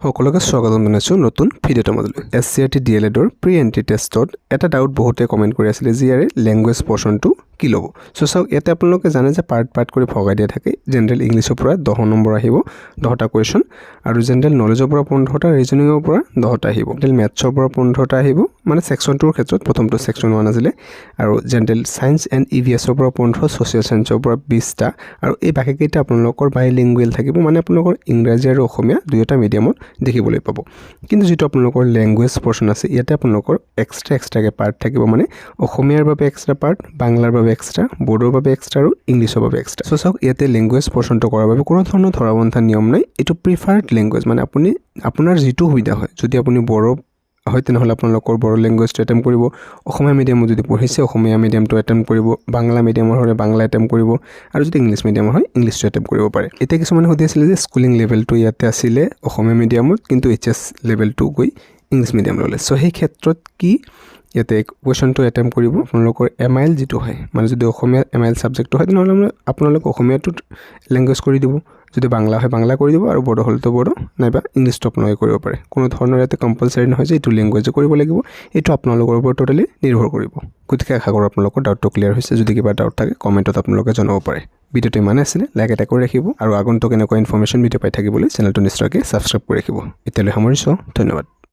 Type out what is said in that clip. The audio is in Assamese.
সকলোকে স্বাগতম জনাইছোঁ নতুন ভিডিঅ'টোৰ মাজলৈ SCRT DLEDৰ প্ৰি এণ্ট্ৰি টেষ্টত এটা ডাউট বহুতে কমেণ্ট কৰি আছিলে যে ইয়াৰে লেংগুৱেজ পৰ্চনটো কি ল'ব সো চাওক ইয়াতে আপোনালোকে জানে যে পাৰ্ট কৰি ভগাই দিয়া থাকে জেনেৰেল ইংলিছৰ পৰা 10 নম্বৰ আহিব 10টা কুৱেশ্যন আৰু জেনেৰেল নলেজৰ পৰা 15টা ৰিজনিঙৰ পৰা 10টা আহিব জেনেৰেল মেথছৰ পৰা 15টা আহিব মানে সেকশনটোৰ ক্ষেত্ৰত প্ৰথমটো সেকশন 1 আছিলে আৰু জেনেৰেল সায়েন্স এণ্ড ইভিএছৰ পৰা 15 সোশিয়েল সায়েন্সৰ পৰা 20টা আৰু এই বাকিকেইটা আপোনালোকৰ বাইলিংগুৱেল থাকিব মানে আপোনালোকৰ ইংৰাজী আৰু অসমীয়া দুয়োটা মিডিয়ামত দেখিবলৈ পাব কিন্তু যেটো আপোনালোকৰ ল্যাঙ্গুৱেজ পৰ্চন আছে ইয়াতে আপোনালোকৰ এক্সট্ৰাকে পাৰ্ট থাকিব মানে অসমীয়াৰ বাবে এক্সট্ৰা পাৰ্ট বাংলাৰ বাবে এক্সট্ৰা বড়োৰ বাবে এক্সট্ৰা আৰু ইংলিছৰ বাবে এক্সট্ৰা সো চাওক ইয়াতে ল্যাঙ্গুৱেজ পৰ্চনটো কৰাৰ বাবে কোনো ধৰণৰ ধৰাবন্ধা নিয়ম নাই এটো প্ৰিফাৰ্ড ল্যাঙ্গুৱেজ মানে আপুনি আপোনাৰ যেটো সুবিধা হয় যদি আপুনি বড়ো হয় তেনেহলে আপোনালোকৰ বড়ো ল্যাঙ্গুৱেজটো এটেম্প কৰিব অসমীয়া মিডিয়ামত যদি পঢ়িছে অসমীয়া মিডিয়ামটো এটেম্প কৰিব বাংলা মিডিয়ামৰ হলে বাংলা এটেম্প কৰিব আৰু যদি ইংলিছ মিডিয়ামৰ হয় ইংলিছটো এটেম্প কৰিব পাৰে এটা কিছুমান হতে আছিল যে স্কুলিং লেভেলটো ইয়াতে আছিল অসমীয়া মিডিয়ামত কিন্তু এইচএস লেভেলটো গৈ ইংলিছ মিডিয়াম ললে সো সেই ক্ষেত্ৰত কি ইয়াতে কোৱেশ্যনটো এটেম্প কৰিব আপোনালোকৰ এমআইএল যেটো হয় মানে যদি অসমীয়া এমআইএল সাবজেক্টটো হয় তেনেহলে আপোনালোক অসমীয়াটো ল্যাঙ্গুৱেজ কৰি দিব যদি বাংলা হয় বাংলা কৰি দিব আৰু বড়ো হলতো বড়ো নাইবা ইংলিছটো আপোনালোকে কৰিব পাৰে কোনো ধৰণৰ ইয়াতে কম্পালসৰি নহয় যে এইটো ল্যাঙ্গুৱেজে কৰিব লাগিব এইটো আপোনালোকৰ ওপৰত টোটালি নিৰ্ভৰ কৰিব গতিকে আশা কৰোঁ আপোনালোকৰ ডাউটটো ক্লিয়াৰ হৈছে যদি কিবা ডাউট থাকে কমেন্টত আপোনালোকে জনাব পাৰে ভিডিঅ'টো মানে আছিল লাইক এটা কৰি ৰাখিব আৰু আগন্তুক এনেকুৱা ইনফৰমেশন ভিডিঅ' পাই থাকিবলৈ চেনেলটো নিশ্চয়কৈ সাবস্ক্ৰাইব কৰি ৰাখিব এতিয়ালৈ সামৰিছোঁ ধন্যবাদ